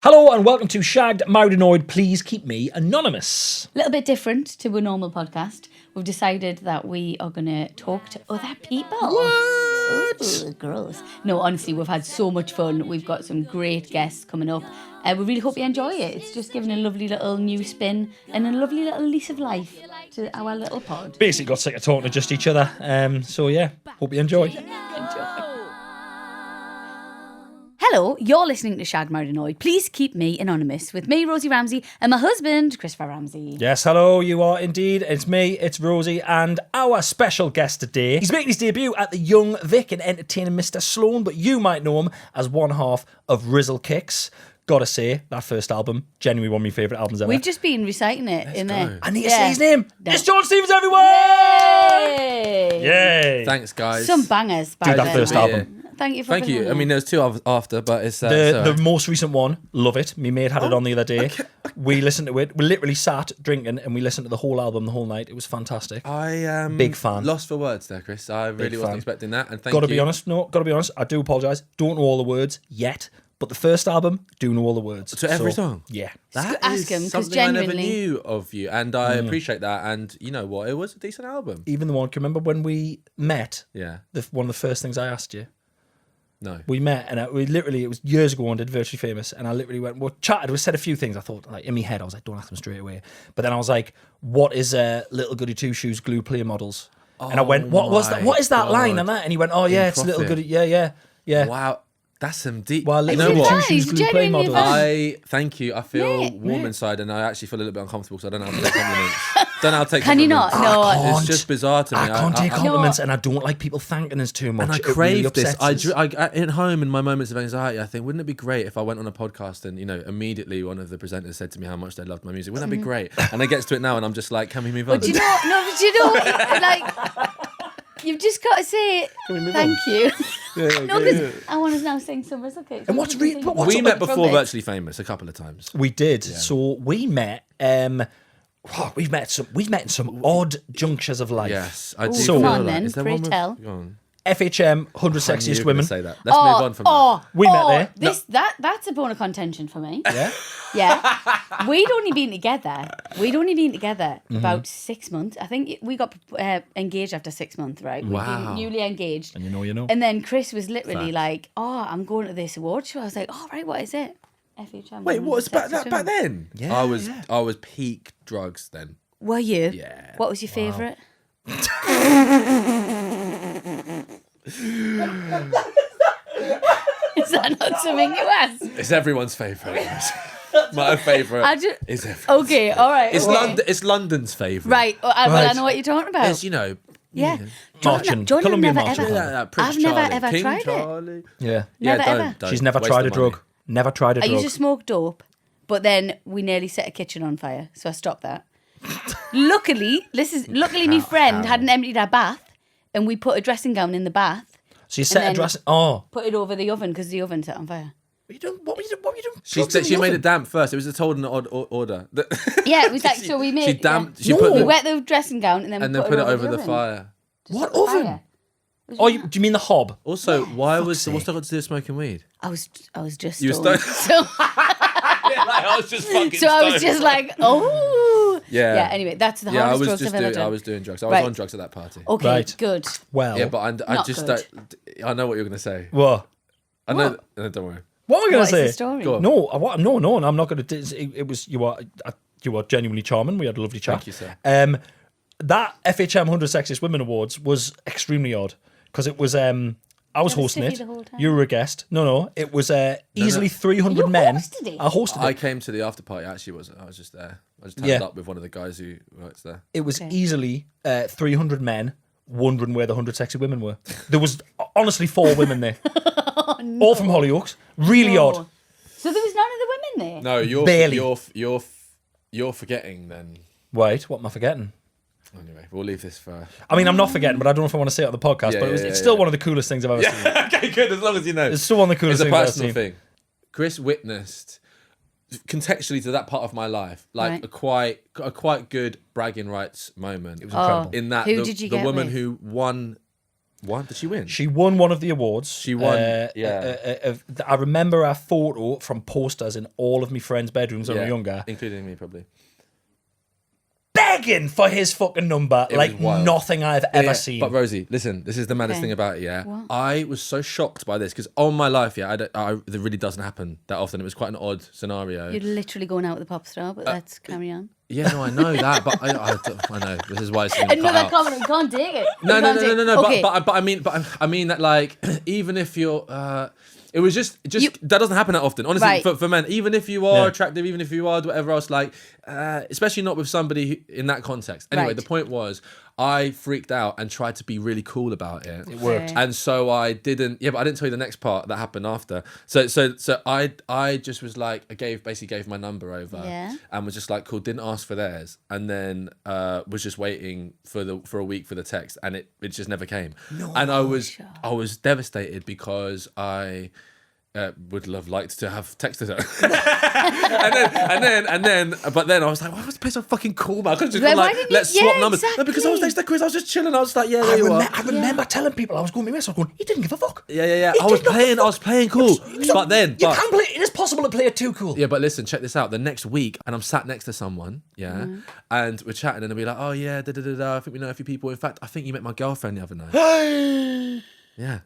Hello and welcome to Shagged, Married, Annoyed. Please keep me anonymous. A little bit different to a normal podcast. We've decided that we are going to talk to other people. What? Ooh, gross. No, honestly, we've had so much fun. We've got some great guests coming up. We really hope you enjoy it. It's just giving a lovely little new spin and a lovely little lease of life to our little pod. Basically got sick of talking to just each other. So yeah, hope you enjoy. Hello, you're listening to Shaggedmarriedannoyed. Please keep me anonymous with me, Rosie Ramsey, and my husband, Christopher Ramsey. Yes, hello, you are indeed. It's me, it's Rosie, and our special guest today. He's making his debut at the Young Vic in Entertaining Mr Sloane, but you might know him as one half of Rizzle Kicks. Gotta say, that first album, genuinely one of my favourite albums ever. We've just been reciting it in there. I need to say his name. No. It's John Stevens, everyone! Yay! Yay! Thanks, guys. Some bangers back Dude, that then. first album. Thank you for Thank bringing you. it. I mean, there's two after, but it's The most recent one, love it. Me mate had it on the other day. okay. We listened to it. We literally sat drinking and we listened to the whole album the whole night. It was fantastic. I am big fan. Lost for words there, Chris. I really wasn't fan. expecting that. And Gotta be honest. I do apologise. Don't know all the words yet, but the first album, do know all the words. To every song? Yeah. That Ask is him, 'cause something I never genuinely- knew of you, and I appreciate that. And you know what? It was a decent album. Even the one, can you remember when we met? Yeah. One of the first things I asked you. No. We met and it was years ago and did Virtually Famous, and I literally chatted, we said a few things. I thought, like, in my head, I was like, don't ask them straight away. But then I was like, what is Little Goody Two Shoes glue play models? And I went, what was that? What is that line and that? And he went, oh yeah, it's Little Goody, yeah. Wow. That's some deep. Well, you Little know Goody what? Two Shoes He's glue play genuinely models. a fan. I thank you. I feel Yeah, warm yeah. inside, and I actually feel a little bit uncomfortable because I don't know how to take compliments. Don't know how to take Can you compliments. not? No. It's just bizarre to me. I can't take I- compliments, and I don't like people thanking us too much. And I It really crave this. upsets us. I at home in my moments of anxiety, I think, wouldn't it be great if I went on a podcast and, you know, immediately one of the presenters said to me how much they loved my music? Wouldn't that be great? And I get to it now and I'm just like, can we move on? But do you know? No, but you know, like, you've just got to say thank you. No, because I want to now sing some Rizzle Kicks. And what's What do you think? we met From before it. Virtually Famous a couple of times. We did. So we met. We've met in some odd junctures of life. Yes, I do. So- feel Come on like- then, is there pray one with- tell. Go on. FHM 100 I knew you Sexiest were Women. gonna say that. Let's move on from that. We met there. That's a bone of contention for me. Yeah. Yeah. We'd only been together Mm-hmm. about 6 months. I think we got engaged after 6 months, right? Wow. We'd been newly engaged. And you know. And then Chris was literally Fact. like, oh, I'm going to this award show. I was like, oh, right, what is it? FHM. Wait, what was back Sexiest Women. then? Yeah, I was peak drugs then. Were you? Yeah. What was your favourite? Is that not something you asked? It's everyone's favourite. My favourite is everyone's. Okay, all right. It's okay. London. It's London's favourite. Right, well, I Right. know what you're talking about. It's, you know. Yeah. Marching, Jordan Colombian never marching ever. band. Prince I've never Charlie, ever King tried it. Charlie. Yeah. Never yeah, ever. Don't She's never waste tried a the money. drug. Never tried a I drug. used to smoke dope, but then we nearly set a kitchen on fire, so I stopped that. Luckily, my friend hadn't emptied her bath, and we put a dressing gown in the bath, So you set a then- dress. Oh. put it over the oven because the oven set on fire. What were you doing? She made it damp first. It was told in an odd order. Yeah, it was like, so we made She damped. yeah. She put We the, wet the dressing gown and then put it over the oven. fire. Just What put the oven? fire. Oh, do you mean the hob? Also, what's sake. that got to do with smoking weed? I was just You stoned. were stoned? So, I was just fucking so I was just like, oh. Yeah. Yeah, anyway, that's the Yeah, I hardest was drugs just I've ever doing. I done. was doing drugs. I was Right. on drugs at that party. Okay, Right. good. Well. Yeah, but I Not just good. I know what you're gonna say. What? I know. Don't worry. What am I going What to is say? the story? Go on. No, I'm not going to. It was you are genuinely charming. We had a lovely chat. Thank you, sir. That FHM 100 Sexiest Women Awards was extremely odd because it was. I was You had a hosting stiffy it. the whole time? You were a guest. No, it was easily 300 You men. hosted it? I hosted I it. came to the after party. Actually, I was just there. I just turned Yeah. up with one of the guys who works there. It was Okay. easily 300 men wondering where the 100 Sexy Women were. There was honestly 4 women there, all from Hollyoaks. Really No. odd. So there was none of the women there? No, Barely. you're forgetting then. Wait, what am I forgetting? Anyway, we'll leave this for. I mean, I'm not forgetting, but I don't know if I want to say it on the podcast. Yeah, but yeah, it's still yeah. one of the coolest things I've ever seen. Okay, good. As long as you know, It's still one of the coolest it's a things I've ever personal seen. thing. Chris witnessed contextually to that part of my life, like Right. a quite good bragging rights moment. It was incredible. in that Who the, did you the get woman with? who won What? Did she win? She won one of the awards. She won, I remember her photo from posters in all of my friends' bedrooms when we were younger. Including me, probably. Begging for his fucking number like nothing I've ever seen. But Rosie, listen, this is the maddest thing about it, yeah? What? I was so shocked by this because all my life, it really doesn't happen that often. It was quite an odd scenario. You're literally going out with a pop star, but let's carry on. Yeah, no, I know that, but I know this is why it's Another comment, we can't take it. No. Okay. But I mean that like even if you're, it was just that doesn't happen that often. Honestly, for men, even if you are attractive, even if you are whatever else, like especially not with somebody in that context. Anyway, the point was I freaked out and tried to be really cool about it. It worked, and so I didn't. Yeah, but I didn't tell you the next part that happened after. So I just was like, I basically gave my number over, and was just like, cool. Didn't ask for theirs, and then was just waiting for a week for the text, and it just never came. No, and I was devastated because I would have liked to have texted her. and then I was like, why was I so fucking cool, man? I could have just been like, let's swap numbers. Exactly. No, because I was next to Chris, I was just chilling. I was like, yeah, there you are. I remember telling people I was going to miss. I was going, he didn't give a fuck. Yeah. I was playing cool. But then you can play. It is possible to play it too cool. Yeah, but listen, check this out. The next week, and I'm sat next to someone, and we're chatting, and they'll be like, oh yeah, I think we know a few people. In fact, I think you met my girlfriend the other night. Yeah.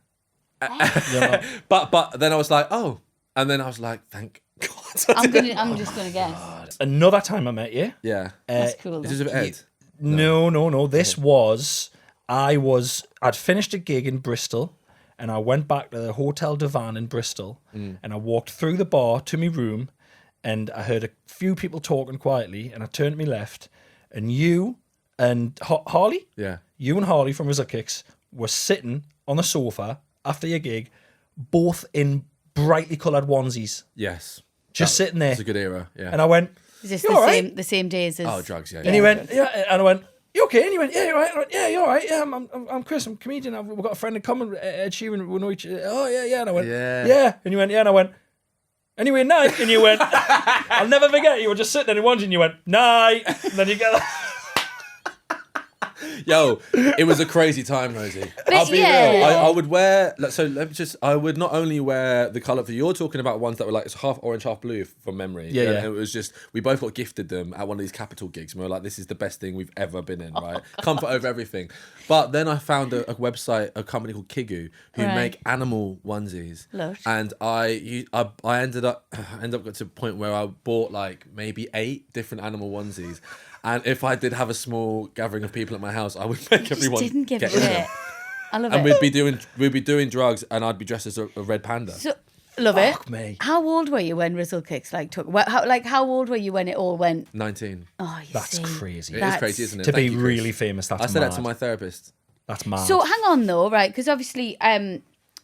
But then I was like, oh, and then I was like, thank God. I'm just gonna guess. Another time I met you. Yeah. That's cool. Is this with Ed? No. This was I'd finished a gig in Bristol, and I went back to the Hotel Divan in Bristol, and I walked through the bar to my room, and I heard a few people talking quietly, and I turned to my left, and you and Harley, you and Harley from Rizzle Kicks were sitting on the sofa after your gig, both in brightly coloured onesies. Yes. Just sitting there. It's a good era, yeah. And I went, Is this right? the same days as? Oh, drugs, yeah. And he went, yeah. And I went, you okay? And he went, yeah, you're right. I went, yeah, you're all right. Yeah, I'm Chris. I'm a comedian. We've got a friend in common, Ed Sheeran. We know each other. Oh, yeah. And I went, yeah. And you went, yeah. And I went, anyway, night. And you went, I'll never forget. You were just sitting there and watching. And you went, night. And then you go. Yo, it was a crazy time, Rosie. I'll be real. I would wear. I would not only wear the colour. You're talking about ones that were like it's half orange, half blue from memory. Yeah. And it was just we both got gifted them at one of these Capital gigs, and we were like, this is the best thing we've ever been in, right? Comfort over everything. But then I found a website, a company called Kigu, who make animal onesies. Lush. And I ended up got to a point where I bought like maybe 8 different animal onesies. And if I did have a small gathering of people at my house, I would make everyone didn't give a get in shit. them. I love And it. we'd be doing drugs, and I'd be dressed as a red panda. So, love it. Fuck me. How old were you when Rizzle Kicks took? How old were you when it all went? 19. Oh, That's crazy. It is crazy, isn't it? To Thank be you, Chris. really famous, that's I said mad. that to my therapist. That's mad. So hang on though, right? Because obviously,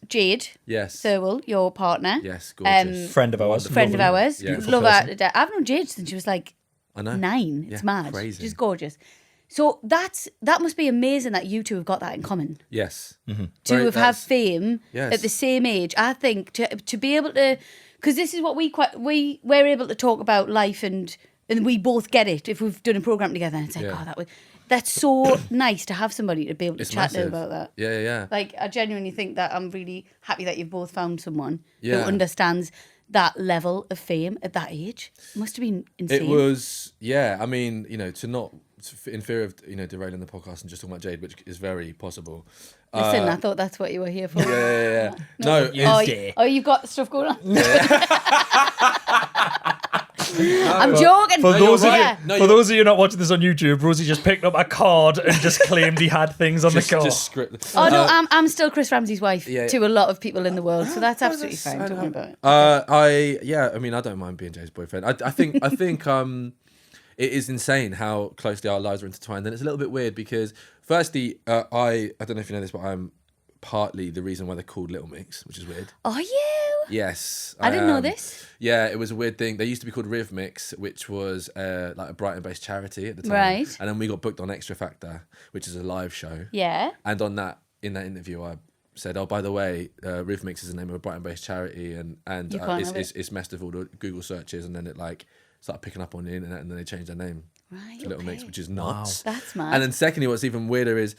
Jade. Yes. Thurwell, your partner. Yes, gorgeous. friend of ours. Friend of ours. Yeah. Love her to death. I've known Jade since she was like I know. 9. It's Yeah, mad. crazy. She's gorgeous. So that must be amazing that you two have got that in common. Yes. To have fame Yes. at the same age. I think to be able to, because this is what we're able to talk about life and we both get it if we've done a program together. And it's like, that's so nice to have somebody to be able to chat to about that. Yeah. Like, I genuinely think that I'm really happy that you've both found someone who Yeah. understands that level of fame at that age. It must have been insane. It was, I mean, in fear of, derailing the podcast and just talking about Jade, which is very possible. Listen, I thought that's what you were here for. Yeah. No, You've got stuff going on. I'm joking. For those of you not watching this on YouTube, Rosie just picked up a card and just claimed he had things on the card. Just script. Oh no, I'm still Chris Ramsey's wife to a lot of people in the world, so that's absolutely fine. Don't worry about it. I mean, I don't mind being Jade's boyfriend. I think it is insane how closely our lives are intertwined, and it's a little bit weird because firstly, I don't know if you know this, but I'm partly the reason why they're called Little Mix, which is weird. Are you? Yes. I didn't know this. Yeah, it was a weird thing. They used to be called Rhythmix, which was like a Brighton-based charity at the time. Right. And then we got booked on Extra Factor, which is a live show. Yeah. And in that interview, I said, "Oh, by the way, Rhythmix is the name of a Brighton-based charity, and it's messed with all the Google searches, and then it started picking up on the internet, and then they changed their name to Little Mix, which is nuts. That's mad. And then secondly, what's even weirder is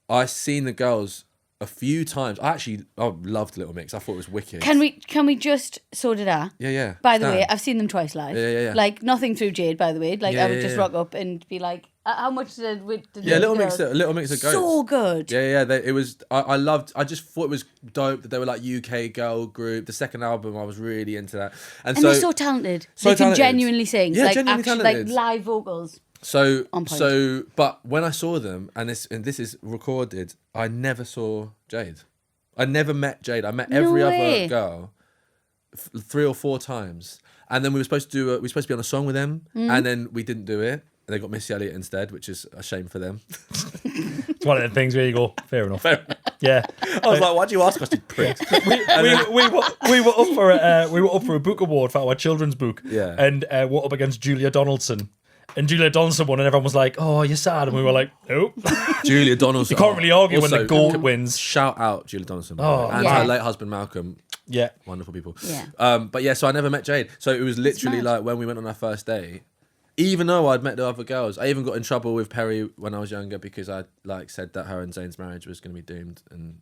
I seen the girls a few times. I loved Little Mix. I thought it was wicked. Can we just sort it out? Yeah. By the way, I've seen them twice live. Yeah. Like nothing through Jade, by the way. Like Yeah, I would just yeah. rock up and be like, how much did Little Mix are goats. So good. Yeah. It was. I just thought it was dope that they were like UK girl group. The second album, I was really into that. And they're so talented. They can genuinely sing. Yeah, like genuinely talented. Like live vocals. But when I saw them, and this is recorded, I never saw Jade. I never met Jade. I met every other girl 3 or 4 times, and then we were supposed to be on a song with them, and then we didn't do it. And they got Missy Elliott instead, which is a shame for them. It's one of the things where you go, fair enough. Yeah. I was like, why'd you ask us, you prick? we were up for a book award for our children's book. Yeah. And we're up against Julia Donaldson. And Julia Donaldson won, and everyone was like, "Oh, you're sad," and we were like, "Nope." Julia Donaldson. You can't really argue when the GOAT wins. Shout out Julia Donaldson, and yeah. her late husband Malcolm. Yeah, wonderful people. Yeah. But yeah, so I never met Jade. So it was literally like when we went on our first date. Even though I'd met the other girls, I even got in trouble with Perry when I was younger because I said that her and Zayn's marriage was going to be doomed, and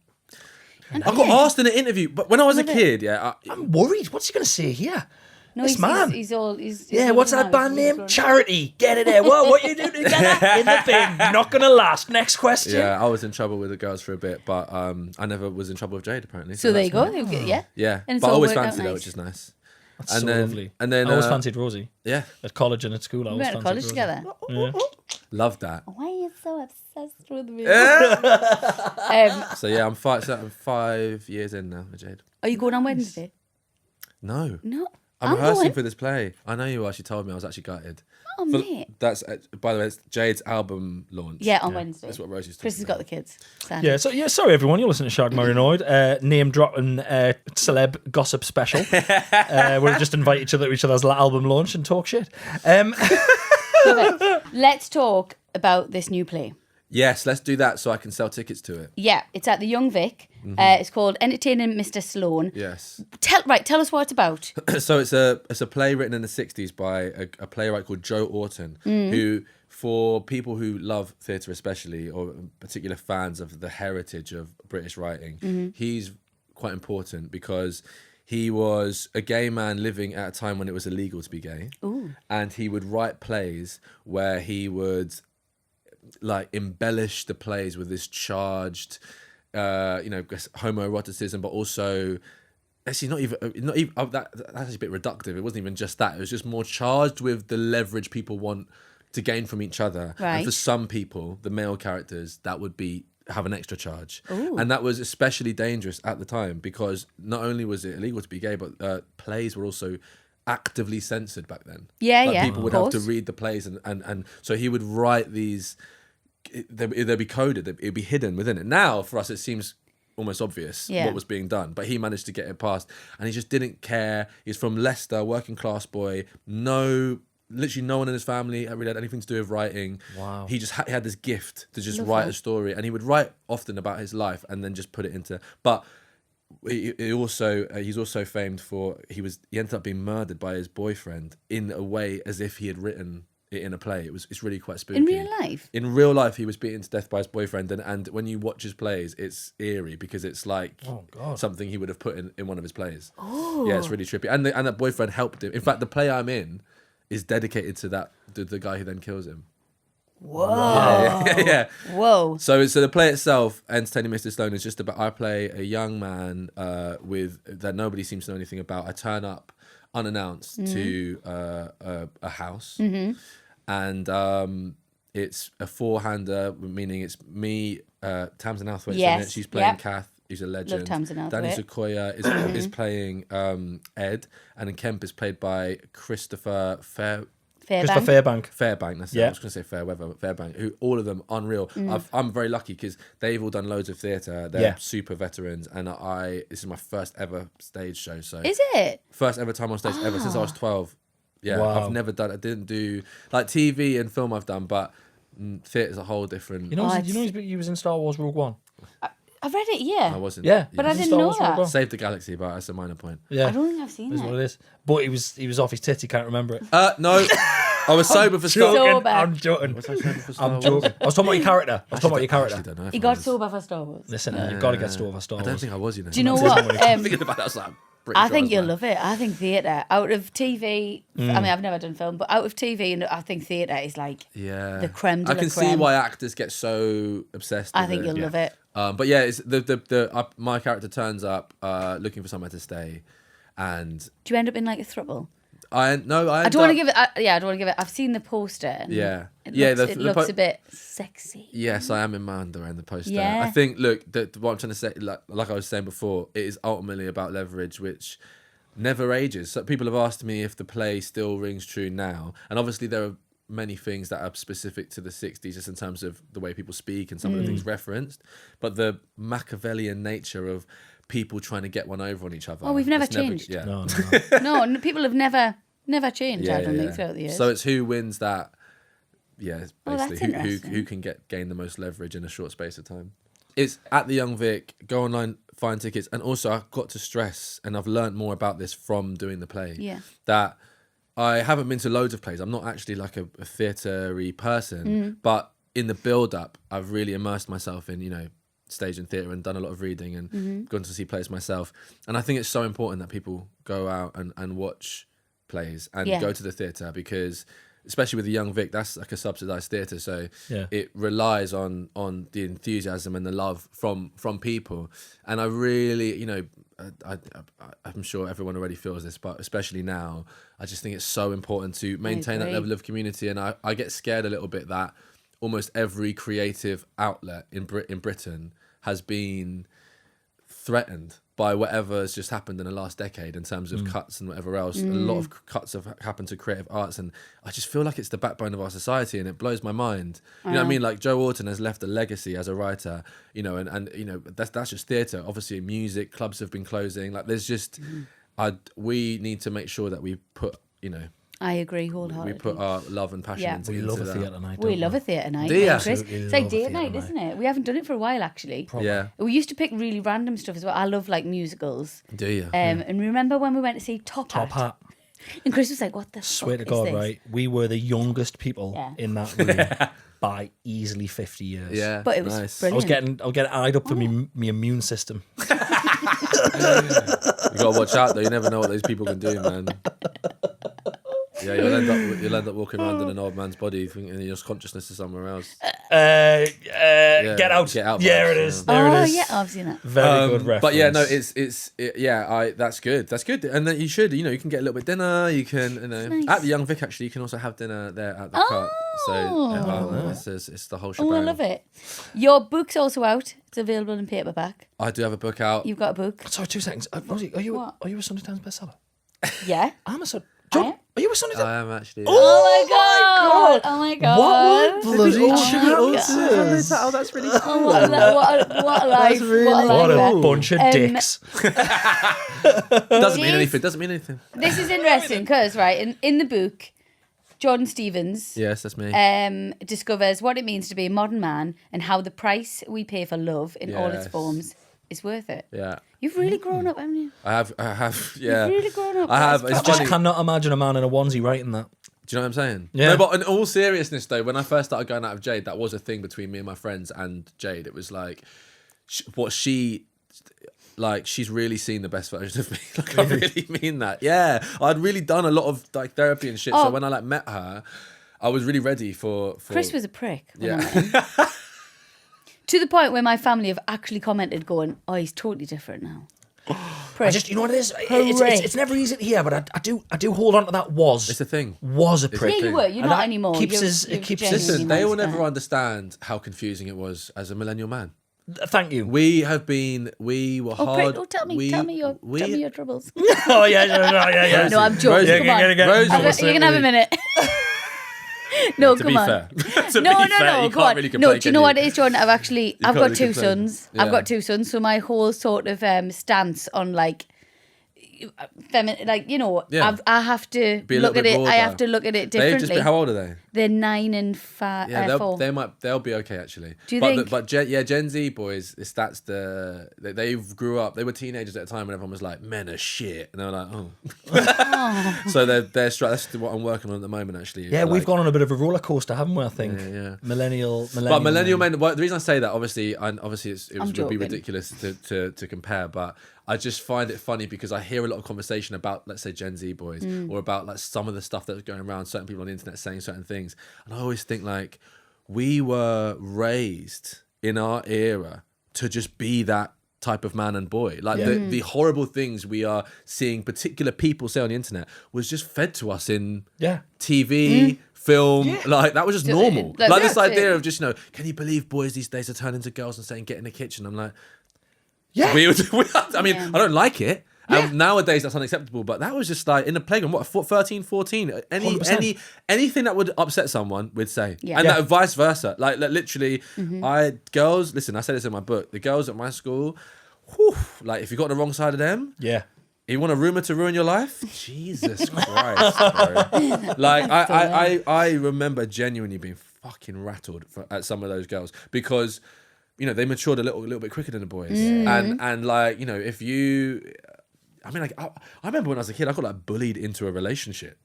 I got asked in an interview. But when I was a kid, I'm worried. What's he going to say here? No, this man. He's what's that band name? Charity. Get it there. What you do together? In the bin. Not going to last. Next question. Yeah, I was in trouble with the girls for a bit, but I never was in trouble with Jade apparently. So there you go. Yeah. Yeah, And but I always fancied her, which is nice. That's so lovely. And then I always fancied Rosie. Yeah. At college and at school, I We always went to fancied college Rosie. together. Yeah. Love that. Why are you so obsessed with me? So yeah, I'm 5 years in now with Jade. Are you going on Wednesday? No. No. I'm I'm rehearsing going. for this play. I know you are. She told me. I was actually gutted. Oh, mate. That's by the way, it's Jade's album launch. Yeah, on Wednesday. That's what Rosie's talking Chris has got the kids. Yeah, sorry everyone, you're listening to Shaggedmarriedannoyed, name dropping celeb gossip special. We'll just invite each other's album launch and talk shit. Let's talk about this new play. Yes, let's do that so I can sell tickets to it. Yeah, it's at the Young Vic. It's called Entertaining Mr Sloane. Yes. Tell us what it's about. So it's a play written in the 60s by a playwright called Joe Orton, who, for people who love theatre especially, or particular fans of the heritage of British writing, he's quite important because he was a gay man living at a time when it was illegal to be gay. Ooh. And he would write plays where he would embellish the plays with this charged homoeroticism, but also actually not even that's a bit reductive. It wasn't even just that. It was just more charged with the leverage people want to gain from each other. Right. And for some people, the male characters, that would have an extra charge. Ooh. And that was especially dangerous at the time because not only was it illegal to be gay, but plays were also actively censored back then. Yeah. People would have to read the plays and so he would write these. They'd be coded. It'd be hidden within it. Now, for us, it seems almost obvious what was being done, but he managed to get it past, and he just didn't care. He's from Leicester, working class boy. Literally no one in his family really had anything to do with writing. Wow. He just he had this gift to just write a story, and he would write often about his life and then just put it into. But he's also famed for he ended up being murdered by his boyfriend in a way as if he had written it in a play. It's really quite spooky. In real life? In real life, he was beaten to death by his boyfriend, and when you watch his plays, it's eerie because it's like something he would have put in one of his plays. Oh. Yeah, it's really trippy. And that boyfriend helped him. In fact, the play I'm in is dedicated to the guy who then kills him. Whoa. Yeah. Whoa. So the play itself, Entertaining Mr Sloane, is just about I play a young man that nobody seems to know anything about. I turn up unannounced to a house, and it's a four-hander, meaning it's me, Tamsin Outhwaite's in it. She's playing Kath, who's a legend. Love Tamsin Outhwaite. Danny Sequoia is playing Ed, and then Kemp is played by Christopher Fairbank. That's it. I was going to say Fairbank. Who all of them unreal. I'm very lucky because they've all done loads of theatre. They're super veterans, and this is my first ever stage show. So is it first ever time on stage ever since I was 12? Yeah, wow. I've never done. I didn't do like TV and film. I've done, but theatre's a whole different. You know, he was in Star Wars Rogue One. I've read it, yeah. I wasn't. Yeah, but I didn't know that. Save the Galaxy, but that's a minor point. Yeah, I don't think I've seen That's that. what it is. But he was off his tits. He can't remember it. No. I was sober for Star Wars. Sober. I'm joking. Was I sober for Star I'm Wars? joking. I was talking about your character. I was talking about your I actually character. don't know if He I got was. sober for Star Wars. Listen, you've got to get sober for Star I Wars. don't think I was, you know. Do you know what? Thinking about that, I was like, pretty I sure think was you'll like- love it. I think theatre, out of TV, I mean, I've never done film, but out of TV, and I think theatre is like Yeah. the creme de I la can see creme. why actors get so obsessed with I think it. you'll love it. But yeah, it's my character turns up looking for somewhere to stay, and Do you end up in like a throuple? I don't I don't want to give it. I don't want to give it. I've seen the poster. And Yeah. It Yeah, looks, the- it the looks po- a bit sexy. Yes, I am in my underwear in the poster. Yeah. I think, look, what I'm trying to say, like I was saying before, it is ultimately about leverage, which never ages. So people have asked me if the play still rings true now, and obviously there are many things that are specific to the 60s, just in terms of the way people speak and some of the things referenced, but the Machiavellian nature of people trying to get one over on each other. Oh, we've never it's changed. Yeah. No. No, people have never changed. I don't think throughout the years. So it's who wins that. Yeah, it's Oh, that's basically who interesting. can gain the most leverage in a short space of time. It's at the Young Vic. Go online, find tickets, and also I've got to stress, and I've learned more about this from doing the play. Yeah. That I haven't been to loads of plays. I'm not actually like a theatre-y person, but in the build-up, I've really immersed myself in stage and theatre and done a lot of reading and gone to see plays myself. And I think it's so important that people go out and watch plays and Yeah. go to the theatre, because especially with the Young Vic, that's like a subsidised theatre, so Yeah. it relies on the enthusiasm and the love from people. And I really, I'm sure everyone already feels this, but especially now, I just think it's so important to maintain that agree. level of community. And I get scared a little bit that almost every creative outlet in Britain has been threatened by whatever has just happened in the last decade in terms of cuts and whatever else. A lot of cuts have happened to creative arts, and I just feel like it's the backbone of our society, and it blows my mind. You know what I mean? Like Joe Orton has left a legacy as a writer, and that's just theatre. Obviously music, clubs have been closing. Like there's just, we need to make sure that we put, I agree we wholeheartedly. put our love and passion Yeah. into We love a that. theatre night. We don't love a theatre night. Do ya? don't we, Chris? Absolutely It's like love a date theatre night, night. isn't it? We haven't done it for a while, actually. Yeah. We used to pick really random stuff as well. I love like musicals. Do you? And remember when we went to see Top Hat? Top Hat. And Chris was like, "What the Swear to fuck God, is this?" right? We were the youngest people Yeah. in that room by easily 50 years. Yeah. But it was nice. brilliant. I was getting eyed up for my immune system. You gotta watch out though. You never know what those people can do, man. Yeah, you'll end up walking around in an old man's body, thinking your consciousness is somewhere else. Get out. Get Out Yeah, vibes, it is. yeah. There Oh it is. yeah, I've seen that. Very good reference. But yeah, no, that's good. That's good. And then you should, you can get a little bit of dinner. You can, nice. at the Young Vic actually, you can also have dinner there at the cut. So it's the whole shebang. Oh, I love it. Your book's also out. It's available in paperback. I do have a book out. You've got a book. Sorry, 2 seconds. Rosie, are you What? a Sunday Times bestseller? Yeah. I'm a Sunday. I am. John, are you a Sunday Times? I am actually. Oh my god! Oh my god! What bloody chances. Oh, that's really Oh, what a life! What there. a bunch of dicks. Doesn't mean Jeez. anything. Doesn't mean anything. This is interesting because in the book, Jordan Stevens Yes, that's me. discovers what it means to be a modern man and how the price we pay for love in all its Yes. forms is worth it. Yeah. You've really grown up, haven't you? I have. Yeah. You've really grown up. I have. That's It's I just funny. cannot imagine a man in a onesie writing that. Do you know what I'm saying? Yeah. No, but in all seriousness, though, when I first started going out with Jade, that was a thing between me and my friends and Jade. It was like, she's really seen the best version of me. Like, I really mean that. Yeah, I'd really done a lot of like therapy and shit. Oh. So when I met her, I was really ready for. Chris was a prick. When I Yeah. met him. To the point where my family have actually commented, going, "Oh, he's totally different now." Prick. I just, you know what it is? It's never easy to hear, but I do hold on to that was. It's a thing. Was a yeah, prick. you were. You're And not that anymore. keeps You're- us- it you're keeps us- genuinely Listen, they will nice never guy. understand how confusing it was as a millennial man. Thank you. We were Oh, hard. Prick, tell me your troubles. Oh yeah. No, I'm joking. Rosie, Come on. Rosie, You can have a minute. No, to come be on. fair. To No, be fair, you come can't on. really No, complain, do you know can what it is, Jordan? I've can't got really two complain. sons. Yeah. I've got two sons, so my whole sort of stance on like feminine, like Yeah. I have to Be a look little at bit it. I broader. have to look at it They've just differently. been, how old are they? They're 9 and 4. They'll be okay actually. Do you think? Gen Z boys, they grew up. They were teenagers at a time when everyone was like, men are shit, and they were like, oh. So they're that's what I'm working on at the moment actually. Yeah, we've gone on a bit of a roller coaster, haven't we? I think. Yeah. Millennial men. Well, the reason I say that, obviously it would be ridiculous to compare, but I just find it funny because I hear a lot of conversation about, let's say, Gen Z boys or about like some of the stuff that's going around, certain people on the internet saying certain things. And I always think like we were raised in our era to just be that type of man and boy. Like the horrible things we are seeing particular people say on the internet was just fed to us in TV, film. Like that was just normal. Like this idea of just, can you believe boys these days are turning to girls and saying, get in the kitchen? I'm like, yeah. I don't like it. Yeah. Nowadays that's unacceptable, but that was just like in the playground, 13, 14, anything that would upset someone we'd say. Yeah. And that vice versa. Like literally, girls, listen, I said this in my book, the girls at my school, like if you got on the wrong side of them, you want a rumor to ruin your life? Jesus Christ, bro. Like I remember genuinely being fucking rattled at some of those girls because they matured a little bit quicker than the boys. And like, if you... I mean, like, I remember when I was a kid, I got like bullied into a relationship.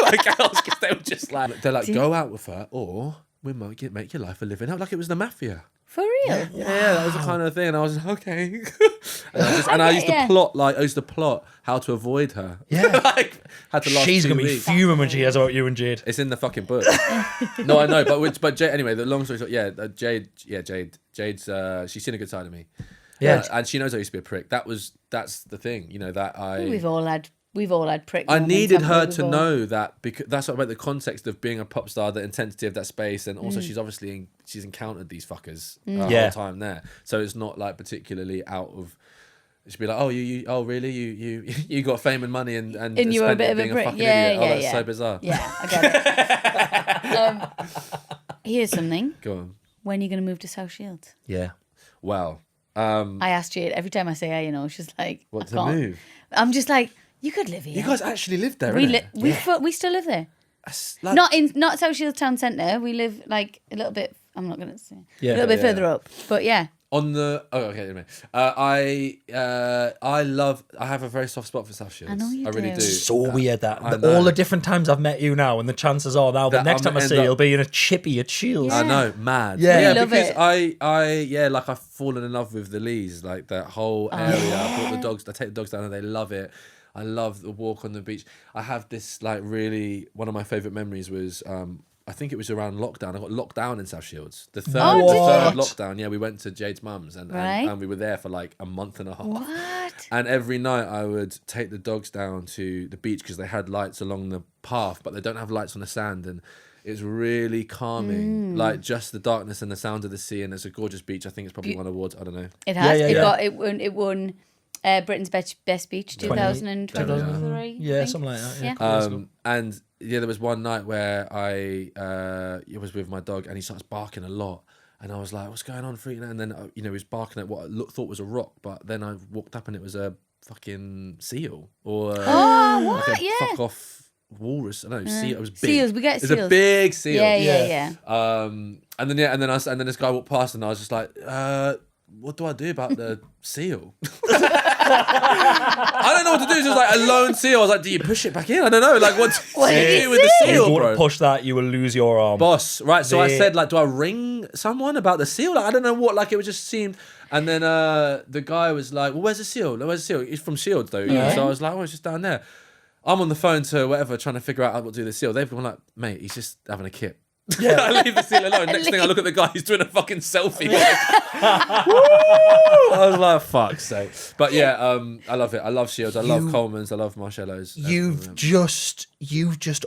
Like girls, because they were just like... They're like, go out with her or we might make your life a living hell. Like it was the mafia. For real? Yeah, that was the kind of thing. And I was like, okay. I used to plot how to avoid her. Yeah. Like, had to last She's 2 going to be weeks. fuming when she hears about you and Jade. It's in the fucking book. No, I know, but Jade, anyway, the long story short, Jade's, she's seen a good side of me. Yeah. And she knows I used to be a prick. That's the thing, that I... We've all had prick I moments, needed her to know that, because that's what about the context of being a pop star, the intensity of that space, and also she's encountered these fuckers the whole time there. So it's not like particularly out of... She'd be like, oh, really? You got fame and money and you were a bit of a prick. Yeah, that's so bizarre. Yeah, I get it. Here's something. Go on. When are you going to move to South Shields? Yeah. Well, I asked Jade every time I say her, she's like, what to move? I'm just like, you could live here. You guys actually lived there, we still live there. Like, not South Shields town centre. We live like a little bit. I'm not going to say a little bit further up, but yeah. On the I have a very soft spot for South Shields. I know you do. I really do. So weird that all the different times I've met you now, and the chances are now the next time I see you, you'll be in a chippy at Shields. I know, mad. Yeah, love because it. I've fallen in love with the Lees, like that whole area. I brought the dogs. I take the dogs down and they love it. I love the walk on the beach. I have this like really one of my favourite memories was I think it was around lockdown. I got locked down in South Shields. The third lockdown. Yeah, we went to Jade's mum's and we were there for like a month and a half. What? And every night I would take the dogs down to the beach because they had lights along the path, but they don't have lights on the sand. And it's really calming, like just the darkness and the sound of the sea. And it's a gorgeous beach. I think it's probably won awards. I don't know. It has. It won Britain's Best Beach 2023. Yeah, something like that. Yeah. And there was one night where I was with my dog and he starts barking a lot. And I was like, what's going on, freaking out? And then, he was barking at what I thought was a rock. But then I walked up and it was a fucking seal. Or fuck off walrus. I don't know, seal. It was big. Seals, we get seals. It was a big seal. Yeah. And then this guy walked past and I was just like, what do I do about the seal? I don't know what to do. It's just like a lone seal. I was like, do you push it back in? I don't know. Like, what do you do with the seal, If you bro? push that, you will lose your arm. Boss, right. So I said, like, do I ring someone about the seal? Like, I don't know what. Like, it just seemed... And then the guy was like, well, where's the seal? Where's the seal? He's from Shields, though. Yeah. So I was like, oh, it's just down there. I'm on the phone to whatever, trying to figure out what to do with the seal. They've gone like, mate, he's just having a kip. Yeah, I leave the seal alone. Next thing I look at the guy, he's doing a fucking selfie. I was like, fuck's sake. But yeah, I love it. I love Shields. I love Coleman's. I love Marshallow's. You've just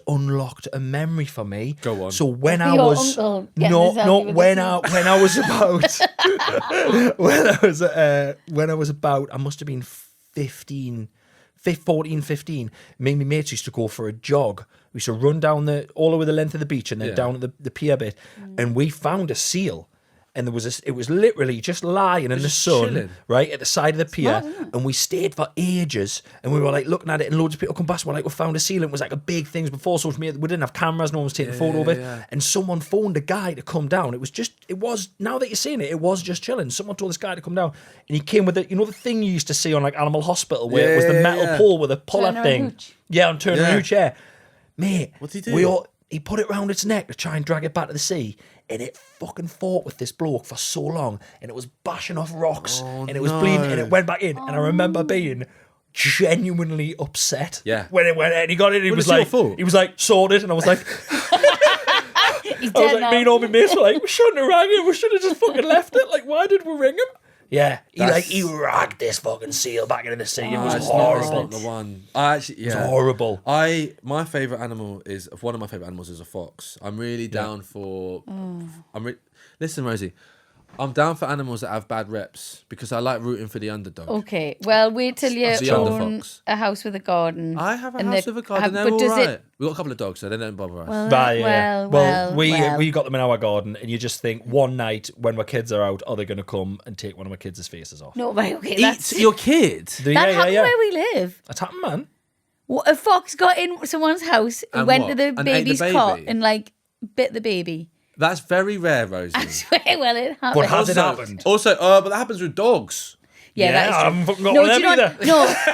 unlocked a memory for me. Go on. So when I was about I must have been 14, 15, me and my mates used to go for a jog. We used to run down all over the length of the beach and then down at the pier bit. And we found a seal. and it was literally just lying in the sun, chilling. right, at the side of the pier, and we stayed for ages, and we were like looking at it, and loads of people come past, we're like, we found a seal. It was like a big thing before social media, we didn't have cameras, no one was taking a photo of it, and someone phoned a guy to come down. It was, now that you're seeing it was just chilling. Someone told this guy to come down, and he came with it, the thing you used to see on like Animal Hospital, where it was the metal pole with a puller thing. Yeah, on Turner and Hooch, Mate, what did he do? He put it round its neck to try and drag it back to the sea, and it fucking fought with this bloke for so long, and it was bashing off rocks, and it was bleeding, and it went back in, and I remember being genuinely upset. Yeah. When it went, and he got it, he was your like, fault? sorted, and I was like, He's I was dead like, now. me and all my mates were like, we shouldn't have rang him, we should have just fucking left it. Like, why did we ring him? Yeah, he ragged this fucking seal back into the sea. It was horrible. It's not the one. I actually, It was horrible. one of my favorite animals is a fox. I'm really down for. Listen, Rosie, I'm down for animals that have bad reps because I like rooting for the underdog. Okay, well, wait till you The own underfox. a house with a garden. I have a And house the- with a garden. They're but all does right. it- We've got a couple of dogs, so they don't bother us. Well, We got them in our garden, and you just think one night when our kids are out, are they going to come and take one of my kids' faces off? No, right, okay. Eat That's, your kid. that happened where we live. That's happened, man. What, a fox got in someone's house and And went what? to the And ate the baby's baby? cot and like bit the baby. That's very rare, Rosie. I swear, well, it happened. But has it happened? Also, but that happens with dogs. Yeah, that is I true. haven't fucking got No, one of do you them not,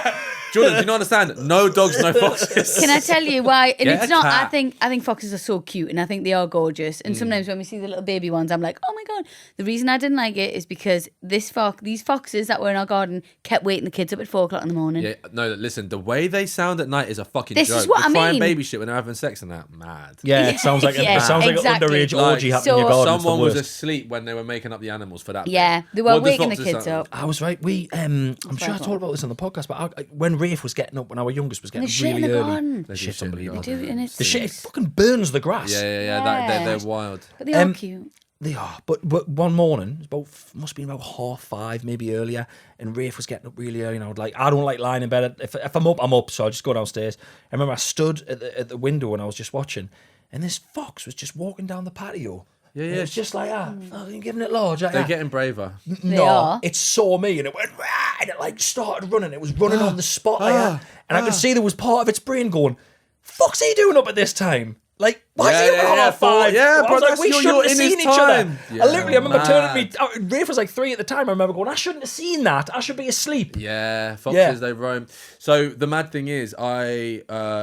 no. Jordan, do you not understand? No dogs, no foxes. Can I tell you why? And Get it's a not. cat. I think foxes are so cute, and I think they are gorgeous. And sometimes when we see the little baby ones, I'm like, oh my god. The reason I didn't like it is because these foxes that were in our garden kept waking the kids up at 4:00 in the morning. Yeah, no, listen, the way they sound at night is a fucking This joke. is what the I crying mean. baby shit when they're having sex and that, mad. Yeah, it sounds like Yeah, it sounds like exactly. an underage Like, orgy happening in your so- garden. It's the Someone was worst. asleep when they were making up the animals for that. Yeah, bit. they were What does waking the foxes kids sound- up. I was right. I'm sure I told about this on the podcast, but when Rafe was getting up, when our youngest was And getting they shit in really the early, garden. the shit's unbelievable. They do, and it's The shit it fucking burns the grass. Yeah. They're wild. But they are cute. They are, but one morning, must have been about 5:30, maybe earlier, and Rafe was getting up really early, and I don't like lying in bed. If I'm up, I'm up, so I just go downstairs. I remember I stood at the window and I was just watching, and this fox was just walking down the patio. Yeah. And it was just like fucking giving it large. Like They're that. getting braver. They are. It saw me and it went, "Rah," and it like started running. It was running on the spot like that. And I could see there was part of its brain going, "Fuck's he doing up at this time? Like, why is he up at half five?" Yeah, I was bro, like, that's we you're shouldn't have in his seen each other. time. I literally, I remember mad. turning to me. Rafe was like 3 at the time. I remember going, I shouldn't have seen that. I should be asleep. Yeah, foxes, Yeah. they roam. So the mad thing is, I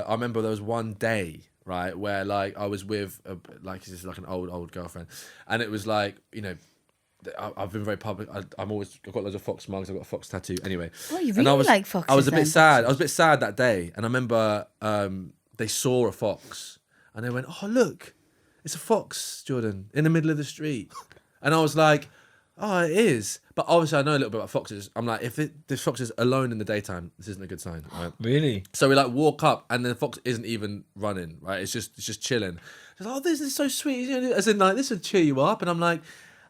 remember there was one day, right, where like I was with this is like an old girlfriend, and it was like, I've been very public. I've got loads of fox mugs. I've got a fox tattoo. Anyway, Oh, you and I really was, like foxes I was a then. bit sad. I was a bit sad that day, and I remember they saw a fox, and they went, "Oh, look, it's a fox, Jordan, in the middle of the street," and I was like, "Oh, it is." But obviously, I know a little bit about foxes. I'm like, if this fox is alone in the daytime, this isn't a good sign. Right? Really? So we like walk up, and the fox isn't even running. Right? It's just chilling. It's like, "Oh, this is so sweet." As in, like, this would cheer you up, and I'm like,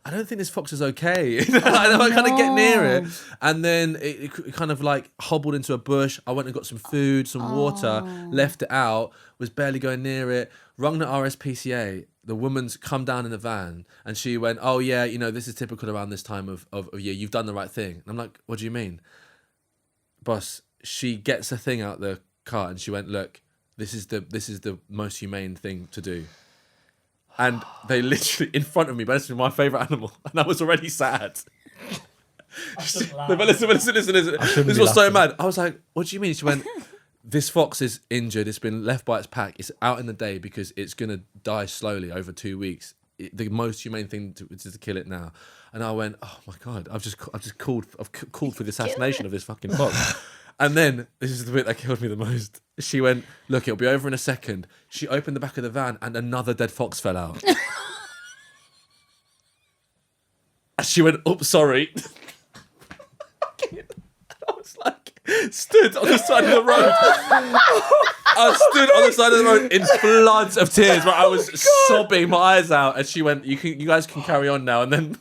I don't think this fox is okay. I kind of get near it, and then it kind of like hobbled into a bush. I went and got some food, some water, left it out, was barely going near it, rung the RSPCA. The woman's come down in the van, and she went, "Oh yeah, this is typical around this time of year. You've done the right thing." And I'm like, "What do you mean?" Boss, she gets a thing out the car, and she went, "Look, this is the most humane thing to do." And they literally, in front of me, basically my favourite animal, and I was already sad. But listen. This was so mad. I was like, "What do you mean?" She went, "This fox is injured. It's been left by its pack. It's out in the day because it's gonna die slowly over 2 weeks. The most humane thing is to kill it now." And I went, "Oh my god! I've called for the assassination of this fucking fox." And then, this is the bit that killed me the most. She went, "Look, it'll be over in a second." She opened the back of the van and another dead fox fell out. And she went, "Oh, sorry." I was like, stood on the side of the road. I stood on the side of the road in floods of tears where I was sobbing my eyes out. And she went, you guys can carry on now. And then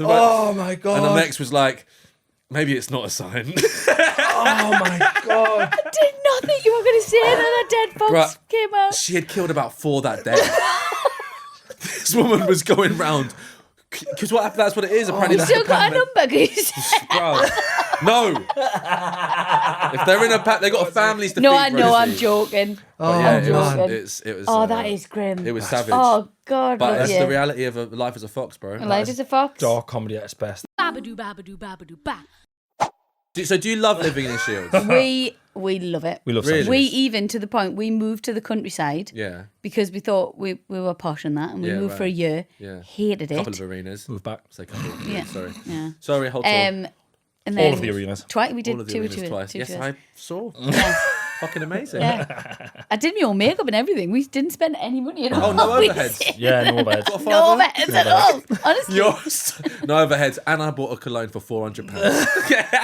Oh my god. And the next was like, maybe it's not a sign. Oh my god. I did not think you were going to say that a dead fox Bruh, came out. She had killed about 4 that day. This woman was going round Because that's what it is. Apparently, You that's still the got a pattern. number, Goose. Bro, no. If they're in a pack, they got families to feed. No, I know, I'm Rosie. joking. But yeah, I'm it was. joking. It was. Oh, that is grim. It was savage. Oh, God, But love that's you. the reality of life as a fox, bro. Life is a fox. Dark comedy at its best. Babadoo, babadoo, babadoo, ba. So do you love living in Shields? We love it. We love Really? St. We James. even to the point we moved to the countryside Yeah. because we thought we were posh and that, and we Yeah, moved for a right. year. Yeah. Hated it. Couple of arenas. Move back. Say couple. Yeah. Sorry. Yeah. Sorry, hold on. And then All of the arenas. We did All of the two arenas twice. Yes, tours. I saw. Yeah. Fucking amazing. Yeah. I did my own makeup and everything. We didn't spend any money at all. Oh, no We overheads. did. Yeah, no bad. Got a No fiver? overheads at all. Honestly. Yours. No overheads. And I bought a cologne for £400.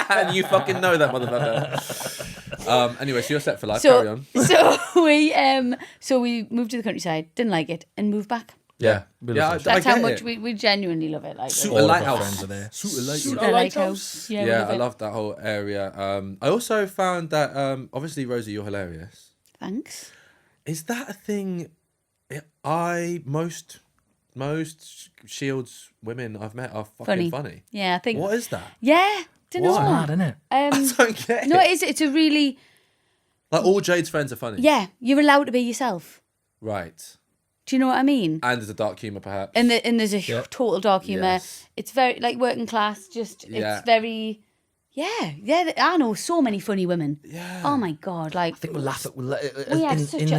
And you fucking know that, motherfucker. Anyway, so you're set for life. Carry on. So we moved to the countryside, didn't like it, and moved back. Yeah. We Yeah, love That's I how get much it. we genuinely love it. Like Suit All a of our lighthouse. friends are there. Suit the lighthouse. Yeah, we Yeah, love I it. love that whole area. I also found that, obviously, Rosie, you're hilarious. Thanks. Is that a thing? Most Shields women I've met are fucking funny. Yeah, I think. What is that? Yeah, don't know. Why? Mad, isn't it? I don't get it. No, it's a really Like all Jade's friends are funny. yeah. You're allowed to be yourself. Right. Do you know what I mean? And there's a dark humour, perhaps. And there's a total dark humour. Yes. It's very like working class. Just Yeah. it's very. Yeah. I know so many funny women. Yeah. Oh my god! Like I think we'll laugh at.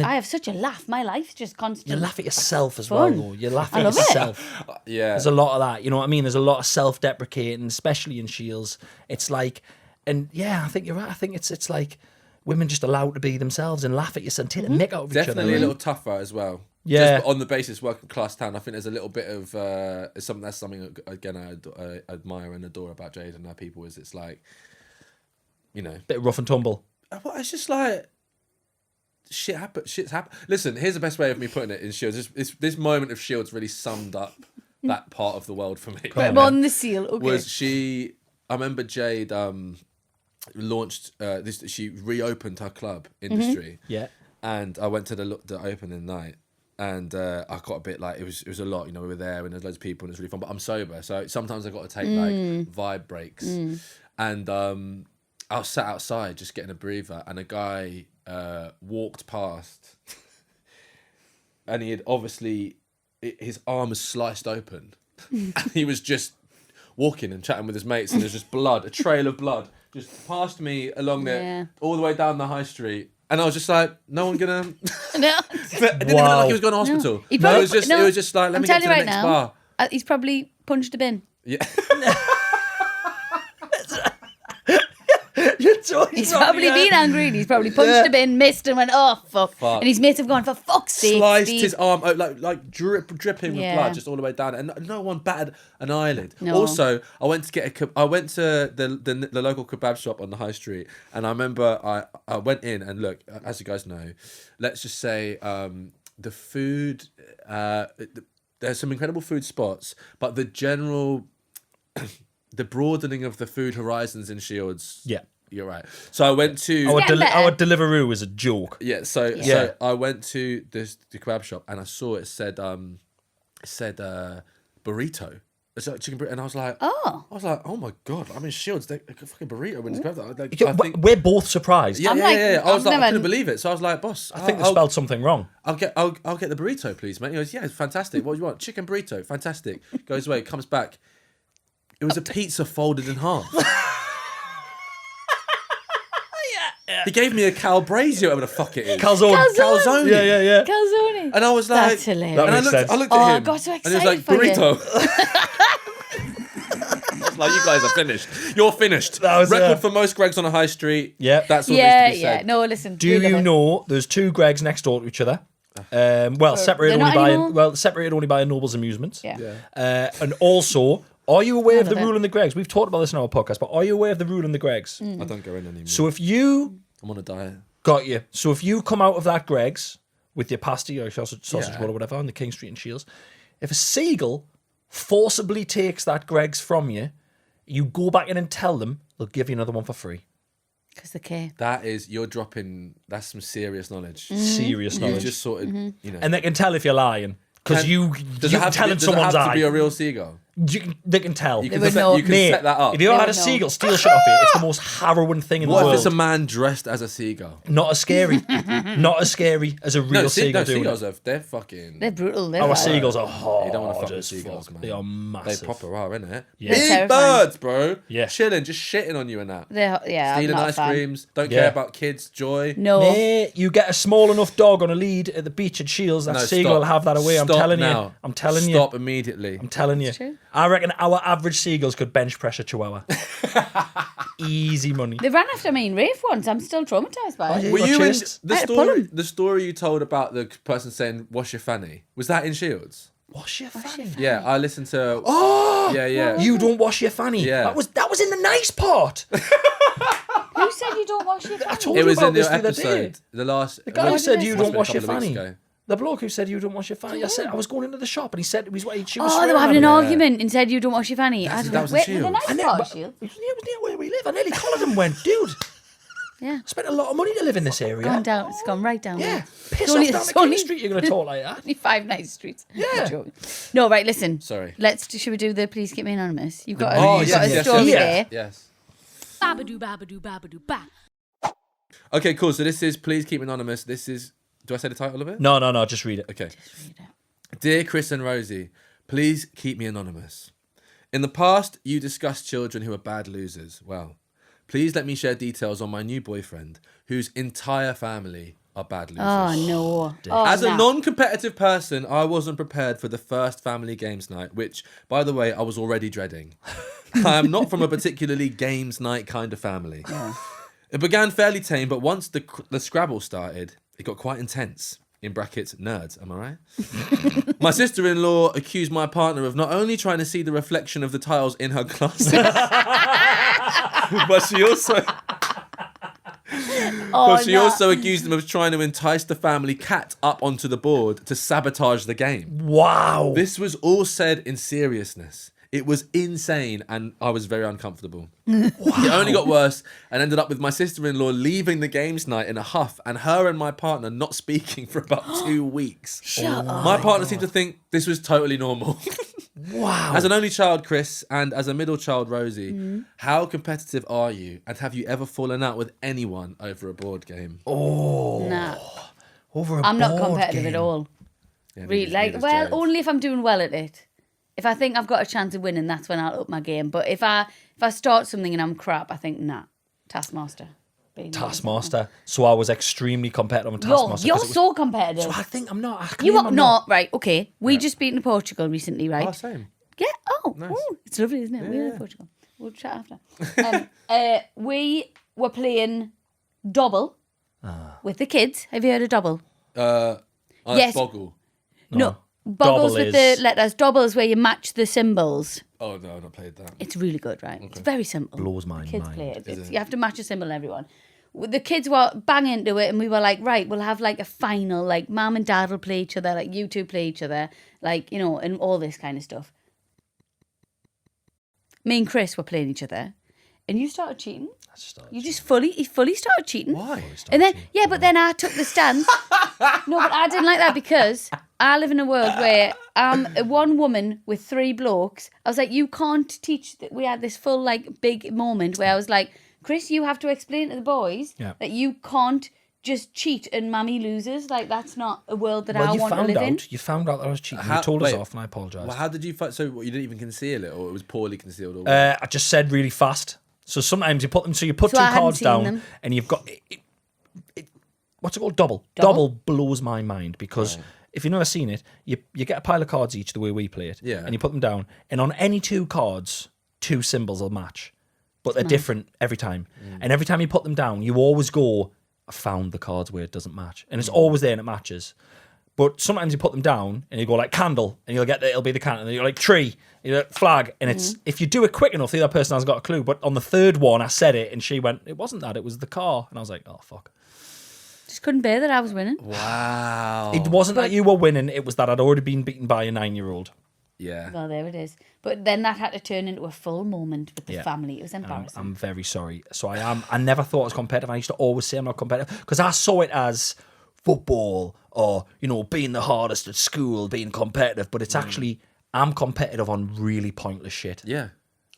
I have such a laugh. My life's just constant. You laugh at yourself as Fun. well, though. You laugh I at love it. yourself. Yeah. There's a lot of that. You know what I mean? There's a lot of self-deprecating, especially in Shields. It's like, and yeah, I think you're right. I think it's like women just allowed to be themselves and laugh at yourself and take the mick out of each other. Definitely a little tougher as well. Yeah. Just on the basis working class town, I think there's a little bit of something again I admire and adore about Jade and her people is it's like, you know, Bit of rough and tumble. well, it's just like shit's happen. Listen, here's the best way of me putting it in Shields. This moment of Shields really summed up that part of the world for me. Put 'em on the seal. Okay. Was she? I remember Jade launched this. She reopened her club industry. Yeah. And I went to the opening night, and I got a bit like it was a lot. You know, we were there and there's loads of people and it was really fun. But I'm sober, so sometimes I got to take like vibe breaks. And I was sat outside just getting a breather, and a guy walked past, and he had obviously his arm was sliced open, and he was just walking and chatting with his mates, and there's just blood, a trail of blood, just past me along there, all the way down the high street. And I was just like, no one gonna. No. It didn't even look like he was going to hospital. He No, probably- it was just like, let I'm me get telling to you the right next now. bar. He's probably punched a bin. Yeah. He's probably been angry. And he's probably punched a bin, missed, and went, "Oh fuck!" And his mates have gone, "For fuck's sake!" Sliced Steve." his arm dripping with Yeah. blood just all the way down, and no one batted an eyelid. No. Also, I went to the local kebab shop on the high street, and I remember I went in and look, as you guys know, let's just say the food. There's some incredible food spots, but the general, the broadening of the food horizons in Shields. Yeah. You're right. So I went to Our Deliveroo is a joke. yeah. So I went to the kebab shop and I saw it said burrito. It's like chicken burrito, and I was like, oh my god! I'm in Shields. They fucking burrito in this kebab. Like, I think, We're both surprised. yeah. I was like, I couldn't believe it. So I was like, boss, I think they spelled something wrong. I'll get the burrito, please, mate. He goes, yeah, it's fantastic. What do you want? Chicken burrito, fantastic. Goes away, comes back. It was a pizza folded in half. He gave me a calbrazio, whatever the fuck it is. Calzone. Calzone. Yeah. Calzone. And I was like, That's hilarious. That and makes sense. I looked Oh, at I him. got so and he was like, excited for you. burrito. I was like, you guys are finished. You're finished. That was, Record for most Gregs on a high street. Yep. That's all Yeah, needs to be said. yeah. No, listen. Do we love you it. know there's two Gregs next door to each other? Separated they're only not anymore? separated only by a Noble's Amusements. Yeah. And also, are you aware of the love it. rule in the Gregs? We've talked about this in our podcast, but are you aware of the rule in the Gregs? I don't go in anymore. So if you I'm on a diet. got you, so if you come out of that Greg's with your pasty or your sausage Yeah. roll or whatever on the King Street in Shields, if a seagull forcibly takes that Greg's from you, you go back in and tell them they'll give you another one for free. Because the K. That is, you're dropping, that's some serious knowledge. Serious You've knowledge. just sorted, you know. and they can tell if you're lying because you're does it have telling to be, someone's does it have eye. to be a real seagull? They can tell. You They can, would set, know. you can Mate, set that up. if you ever had a would know. seagull steal shit off you, it's the most harrowing thing in the What world. if it's a man dressed as a seagull? Not as scary. Not as scary as a real seagull doing seagulls it. they're fucking. They're brutal. They're Our like- seagulls are hard. You don't want to fuck with as seagulls, fuck. man. They are They massive. proper are, innit? Yeah. Big Terrifying. birds, bro. Yeah. Chilling, just shitting on you and that. Yeah, I'm Stealing not a ice fan. creams. Don't Yeah. care about kids' joy. No. Mate, you get a small enough dog on a lead at the beach at Shields, that No, seagull stop. will have that away. I'm Stop telling now. you. I'm telling you. Stop immediately. I'm telling you. true. I reckon our average seagulls could bench press a chihuahua. Easy money. They ran after me in Rafe once. I'm still traumatised by it. yeah. Were got you in chased. the I had to pull story? him. The story you told about the person saying "wash your fanny" was that in Shields? Wash your fanny. Yeah, I listened to. Oh, Yeah. you don't wash your fanny. Yeah. That was in the nice part. Who said you don't wash your I fanny? told It you was about in this the the other day. episode. The last. The guy who said you Must don't been a wash your couple of weeks fanny. ago. The bloke who said you don't wash your fanny. I said I was going into the shop and he said she was Oh, they swearing were having an at me. argument and said you don't wash your fanny. That was in Wait, with the Shields. nice And part then, of Shields. it was near where we live. I nearly collared him and went, dude, Yeah. I spent a lot of money to live in this area. Gone down. It's gone right down. Yeah, there. piss only- off down it's the King only- Street. You're going to talk like that. Only 5 nice streets. Yeah. Joking. No, right, listen. Sorry. Should we do the Please Keep Me Anonymous? You've got Oh, you've got a yes, story yes. there. Yes. Babadoo, babadoo, babadoo, ba. Okay, cool. So this is Please Keep Anonymous. This is. Do I say the title of it? No, just read it. Okay. Read it. Dear Chris and Rosie, please keep me anonymous. In the past, you discussed children who are bad losers. Well, please let me share details on my new boyfriend, whose entire family are bad losers. Oh, no. Oh, As a no. non-competitive person, I wasn't prepared for the first family games night, which, by the way, I was already dreading. I am not from a particularly games night kind of family. It began fairly tame, but once the Scrabble started, it got quite intense. In brackets, nerds, am I right? My sister-in-law accused my partner of not only trying to see the reflection of the tiles in her closet, but she also... Oh, But she no. also accused him of trying to entice the family cat up onto the board to sabotage the game. Wow. This was all said in seriousness. It was insane and I was very uncomfortable. It only got worse and ended up with my sister-in-law leaving the games night in a huff and her and my partner not speaking for about 2 weeks. Shut up. My partner seemed to think this was totally normal. Wow. As an only child, Chris, and as a middle child, Rosie, how competitive are you? And have you ever fallen out with anyone over a board game? Nah. Over a I'm not board competitive game. at all. Yeah, Really, neither's well, Jade. only if I'm doing well at it. If I think I've got a chance of winning, that's when I'll up my game. But if I start something and I'm crap, I think nah. Taskmaster. Taskmaster. So I was extremely competitive on You're Taskmaster. 'cause it was- so competitive. So I think I'm not. I You claim are I'm not right. Okay, we just beaten Portugal recently, right? Oh, same. Yeah. Oh, Nice. ooh, it's lovely, isn't it? We Yeah. love Portugal. We'll chat after. We were playing double with the kids. Have you heard of double? Oh, Yes. that's Boggle. No. Boggles Double with is- the letters. Doubles where you match the symbols. Oh, no, I've not played that. It's really good, right? It's very simple. Blows my Kids mind. play it. Is it? You have to match a symbol, everyone. The kids were banging into it, and we were like, right, we'll have like a final. Like, mum and dad will play each other. Like, you two play each other. Like, you know, and all this kind of stuff. Me and Chris were playing each other, and you started cheating. You just fully started cheating. Why? And then, yeah, but then I took the stance. No, but I didn't like that because I live in a world where I'm one woman with 3 blokes. I was like, you can't teach. We had this full, like, big moment where I was like, Chris, you have to explain to the boys that you can't just cheat and mummy loses. Like, that's not a world that I you want to found live out. in. You found out that I was cheating. How- you told us wait. off, and I apologise. Well, how did you find? So what, you didn't even conceal it, or it was poorly concealed? Or what? I just said really fast. So sometimes you put them. So you put So two I hadn't cards seen down, them. and you've got what's it called? Double. Double blows my mind because if you've never seen it, you get a pile of cards each the way we play it, Yeah. and you put them down, and on any 2 cards, 2 symbols will match, but they're different every time. And every time you put them down, you always go, I found the cards where it doesn't match, and it's always there and it matches. But sometimes you put them down and you go like candle, and you'll get it'll be the candle, and then you're like tree, you know, flag, and it's if you do it quick enough, the other person hasn't got a clue. But on the 3rd one, I said it, and she went, "It wasn't that, it was the car," and I was like, "Oh fuck." Just couldn't bear that I was winning. Wow. It wasn't that you were winning; it was that I'd already been beaten by a 9-year-old. Yeah. Well, there it is. But then that had to turn into a full moment with the Yeah. family. It was embarrassing. I'm very sorry. So I am. I never thought I was competitive. I used to always say I'm not competitive because I saw it as football or, you know, being the hardest at school, being competitive. But it's actually I'm competitive on really pointless shit. Yeah.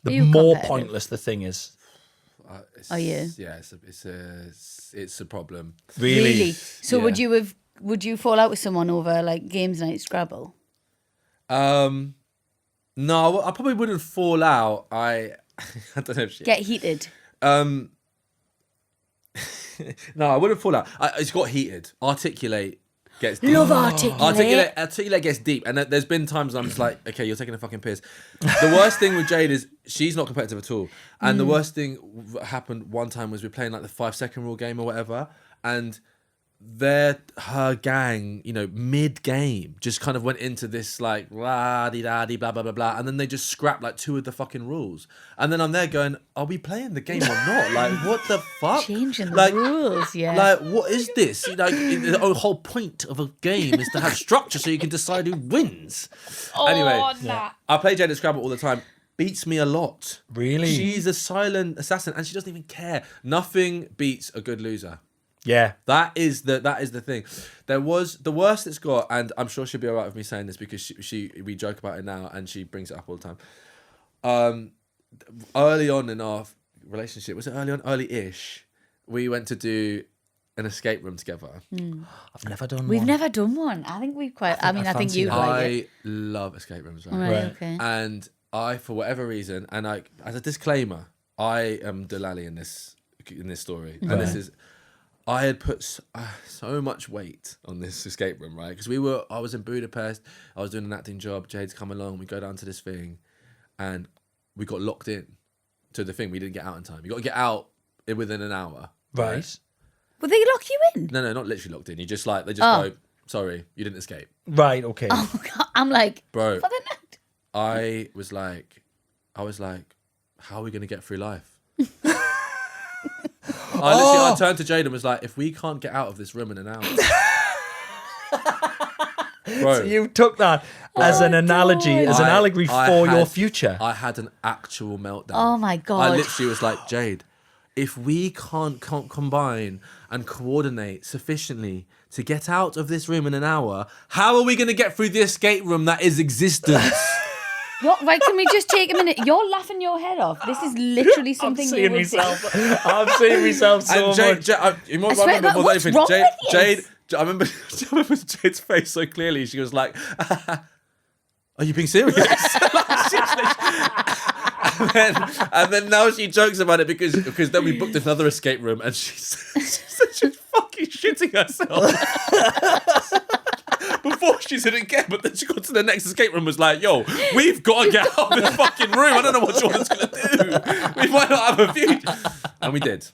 The Are you more competitive? pointless the thing is. Are you? Yeah, it's a problem. Really? So Yeah. would you fall out with someone over like games night Scrabble? No, I probably wouldn't fall out. I don't know if she... Get heated. No, I wouldn't fall out. It's got heated. Articulate gets deep. Love articulate. Articulate gets deep. And there's been times I'm just like, okay, you're taking a fucking piss. The worst thing with Jade is she's not competitive at all. And the worst thing happened one time was we were playing like the 5-second rule game or whatever. And her gang, you know, mid-game just kind of went into this like la-di-da-di blah blah blah blah, and then they just scrapped like 2 of the fucking rules, and then I'm there going, are we playing the game or not? Like, what the fuck? Changing the like, rules, yeah. Like, what is this? Like, the whole point of a game is to have structure so you can decide who wins. Anyway, I play Jade at Scrabble all the time. Beats me a lot. Really? She's a silent assassin, and she doesn't even care. Nothing beats a good loser. Yeah. That is the thing. There was the worst it's got, and I'm sure she'll be alright with me saying this because we joke about it now and she brings it up all the time. Early on in our relationship, was it early on? Early-ish, we went to do an escape room together. I've never done We've one. never done one. I think we've quite. I think fancy you'd that. like it. I love escape rooms, right? Right, Right. okay. And I, for whatever reason, and I, as a disclaimer, I am Delali in this story, and this is. I had put so much weight on this escape room, right? Because I was in Budapest, I was doing an acting job, Jade's come along, we go down to this thing, and we got locked in to the thing. We didn't get out in time. You got to get out within an hour. Right. Will they lock you in? No, not literally locked in. You just like, they just go, sorry, you didn't escape. Right, okay. Oh, God. I'm like, Bro, for the night. I was like, how are we going to get through life? I turned to Jade and was like, if we can't get out of this room in an hour. Bro, So you took that as an analogy, as an allegory for your future. I had an actual meltdown. Oh, my God. I literally was like, Jade, if we can't combine and coordinate sufficiently to get out of this room in an hour, how are we going to get through the escape room that is existence? Right, can we just take a minute? You're laughing your head off. This is literally something you would say. I'm seeing myself so And Jade, much. you might I swear, remember more than what's anything. wrong with you? Jade, I remember Jade's face so clearly. She was like, "Are you being serious?" and then now she jokes about it because then we booked another escape room and she said she's fucking shitting herself. Before she didn't care, but then she got to the next escape room and was like, yo, we've got to get out of this fucking room. I don't know what Jordan's going to do. We might not have a future. And we did.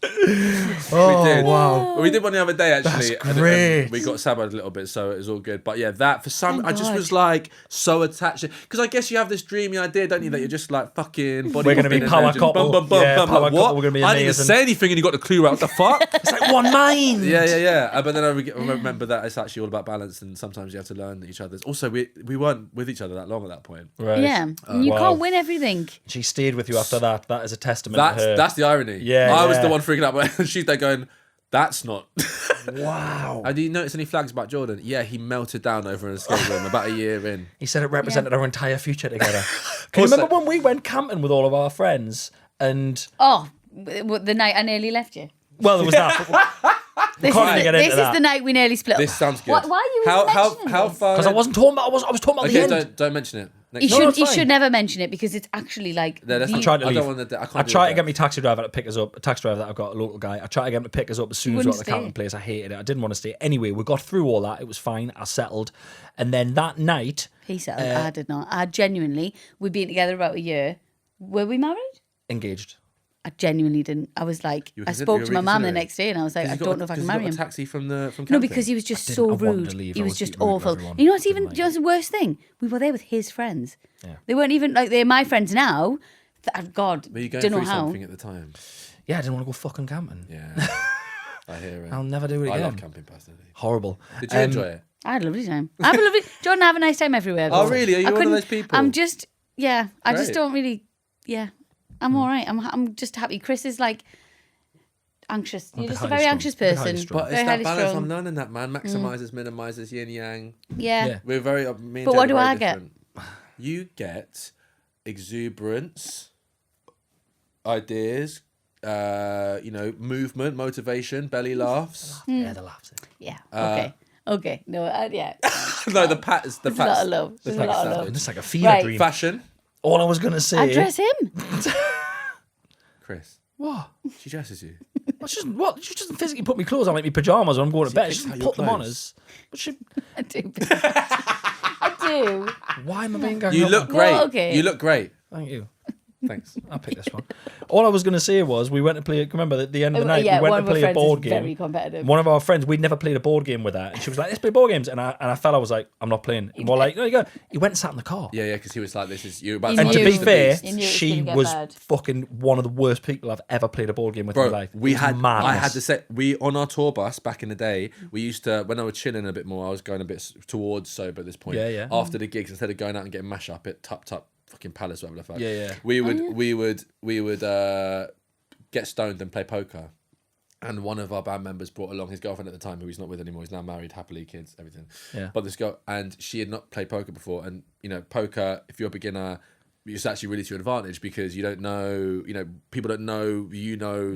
Oh, We did. wow. We did one the other day, actually. That's and great. we got sabotaged a little bit, so it was all good. But yeah, that for some, Thank I just God. was like so attached. Because I guess you have this dreamy idea, don't you, that you're just like fucking body We're gonna be hopping and power then just couple. bum, bum, bum, Yeah, bum. power Like, couple, what? we're gonna be I didn't even amazing. say anything and you got the clue out. What the fuck? It's like one mind. Yeah. But then I remember that it's actually all about balance, and sometimes you have to learn each other's. Also, we weren't with each other that long at that point. Right. Yeah, you Wow. can't win everything. She stayed with you after that. That is a testament to her. That's the irony. Yeah, I was yeah. the one freaking out, and she's there going, "That's not." Wow. Do you notice any flags about Jordan? Yeah, he melted down over an escape room about a year in. He said it represented our entire future together. Can you Also- remember when we went camping with all of our friends? And, Oh, the night I nearly left you. well, there was that. This, can't is, really get this into is that. the night we nearly split up. This sounds good. Why are you how mentioning this? far? Because I wasn't talking about, I was talking about the Okay, end. don't mention it. Next You time. should it's you fine. should never mention it because it's actually like No, that's the- not trying to I leave. don't want to. I can't. I do tried to that. get my taxi driver to pick us up. A taxi driver that I've got, a local guy. I tried to get him to pick us up as soon as we got wouldn't to the stay. camping place. I hated it. I didn't want to stay. Anyway, we got through all that. It was fine. I settled. And then that night, He said, I did not. I genuinely, we'd been together about a year. Were we married? engaged. I genuinely didn't. I was like, You were I consider- spoke you to were my mum the reconsidering? next day and I was like, I don't know if I can Because marry you got him. a taxi from camping. No, because he was just so I wanted rude. to leave. He I was was just rude to awful. everyone. You know what's Didn't even like you know what's the worst thing? We were there with his friends. Yeah. They weren't even like they're my friends now. God, Were you going don't know through how. something at the time? Yeah, I didn't want to go fucking camping. Yeah, I hear it. I'll never do it I again. love camping personally. Horrible. Did you enjoy it? I had a lovely time. I have a lovely. Jordan, I have a nice time everywhere. I go. Oh, really? Are you I one of couldn't- those people? I'm just, yeah. I just Great. don't really, yeah. I'm all right. I'm just happy. Chris is like anxious. You're bit just a highly very strung. anxious Bit highly person. strung. But it's Very that highly balance. strung. I'm learning that, man. Maximizes, minimizes, yin yang. Yeah. Yeah. We're very. Me and But Jade what are do very I get? different. You get exuberance, ideas, movement, motivation, belly laughs. Yeah, the laughs. Yeah. Okay. No. Yeah. No, the pat is the There's a lot pat. of love. There's a lot of love. It's like a fever Right. dream. Fashion. All I was gonna say. I dress him. Chris, What? she dresses you. What? She doesn't physically put me clothes on like me pajamas when I'm going to bed. She picks doesn't out your put them on clothes. as. But she. I do. I do. Why am I being going? You look great. okay. You look great. Thank you. Thanks. I'll pick this one. All I was going to say was we went to play. Remember at the end of the night yeah, we one went of to our play a friends is board game. very competitive. One of our friends, we'd never played a board game with her, and she was like, "Let's play board games." And I fella was like, "I'm not playing." And we're like, "No, you go." He went and sat in the car. Yeah, because he was like, "This is you." About He to And to knew- be unleash the fair, beast. You knew it was she gonna get was bad. fucking one of the worst people I've ever played a board game with in my Bro, life. we It was had. madness. I had to say, we on our tour bus back in the day. We used to, when I was chilling a bit more, I was going a bit towards sober at this point. Yeah. After the gigs, instead of going out and getting mash up at Tup fucking Palace, whatever the fuck. Yeah. We would get stoned and play poker. And one of our band members brought along his girlfriend at the time, who he's not with anymore. He's now married, happily, kids, everything. Yeah. But this girl, and she had not played poker before. And poker, if you're a beginner, it's actually really to your advantage because you don't know, people don't know,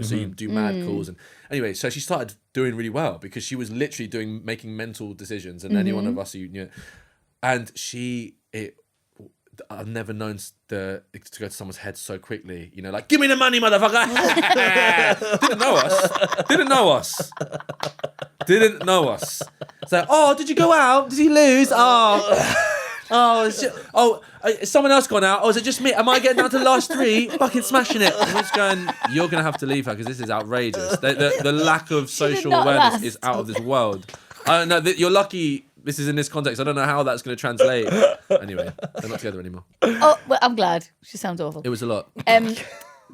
so you do mad calls. And anyway, so she started doing really well because she was literally making mental decisions. And any one of us, and I've never known to go to someone's head so quickly. Like, give me the money, motherfucker. Didn't know us. It's like, oh, did you go out? Did he lose? Is someone else gone out? Or is it just me? Am I getting down to the last three? Fucking smashing it. I'm just going, you're going to have to leave her because this is outrageous. The lack of social not awareness last. is out of this world. I don't know. You're lucky this is in this context. I don't know how that's going to translate. Anyway, they're not together anymore. Oh, well, I'm glad. She sounds awful. It was a lot.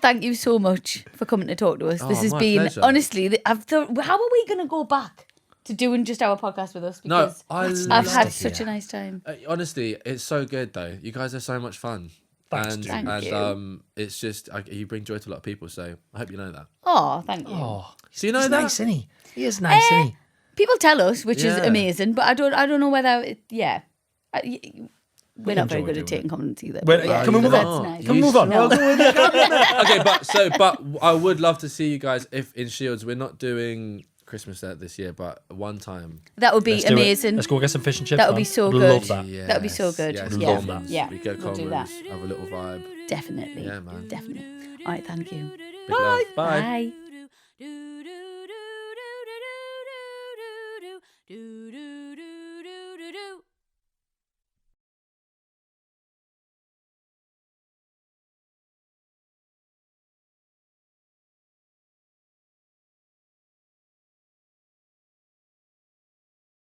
Thank you so much for coming to talk to us. This has my been, pleasure. honestly, how are we going to go back to doing just our podcast with us? No, Because I I've love had it. such a nice time. Honestly, it's so good though. You guys are so much fun. Thanks, and Jade. Thank you. It's just you bring joy to a lot of people. So I hope you know that. Oh, thank you. Oh, So you know he's that. nice, isn't he? He is nice, isn't he? People tell us, which is Yeah. amazing, but I don't know whether we're not very enjoy good at doing taking compliments either. Well, but yeah, can we move that's on? nice. Can we move on? No. Okay, but I would love to see you guys if in Shields we're not doing Christmas this year, but one time. That would be Let's do it. amazing. Let's go get some fish and chips. That would man. be so Love good. that. That would be so good. Yes, Yeah. love that. Yeah. We go We'll do that. Commons, have a little vibe. Definitely. Yeah, man. Definitely. All right, thank you. Big love. Bye. Bye.